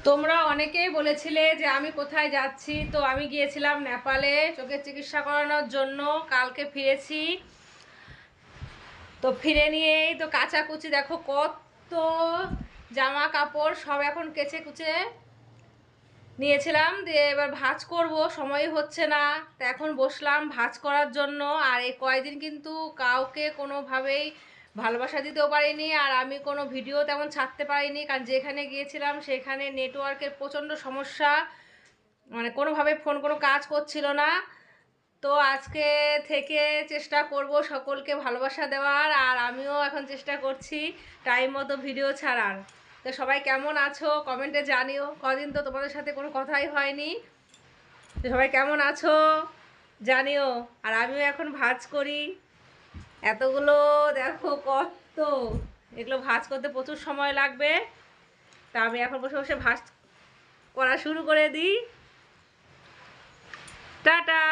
তোমরা অনেকেই বলেছিলে যে আমি কোথায় যাচ্ছি, তো আমি গিয়েছিলাম নেপালে চোখের চিকিৎসা করানোর জন্য। কালকে ফিরেছি। তো ফিরে নিয়েই তো কাচাকুচি দেখো কত জামা কাপড় সব এখন কেচে কুচে নিয়েছিলাম, দিয়ে এবার ভাঁজ করব, সময় হচ্ছে না। তো এখন বসলাম ভাঁজ করার জন্য। আর এই কয়দিন কিন্তু কাউকে কোনোভাবেই ভালোবাসা দিতেও পারিনি, আর আমি কোনো ভিডিও তেমন ছাড়তে পারিনি, কারণ যেখানে গিয়েছিলাম সেখানে নেটওয়ার্কের প্রচণ্ড সমস্যা, মানে কোনোভাবে ফোন কোনো কাজ করছিল না। তো আজকে থেকে চেষ্টা করব সকলকে ভালোবাসা দেওয়ার, আর আমিও এখন চেষ্টা করছি টাইম মতো ভিডিও ছাড়ার। তো সবাই কেমন আছো কমেন্টে জানিও, কদিন তো তোমাদের সাথে কোনো কথাই হয়নি। তো সবাই কেমন আছো জানিও। আর আমিও এখন ভাঁজ করি এতগুলো, দেখো কত, এগুলো ভাঁজ করতে প্রচুর সময় লাগবে। তা আমি এখন বসে বসে ভাঁজ করা শুরু করে দিই। টাটা।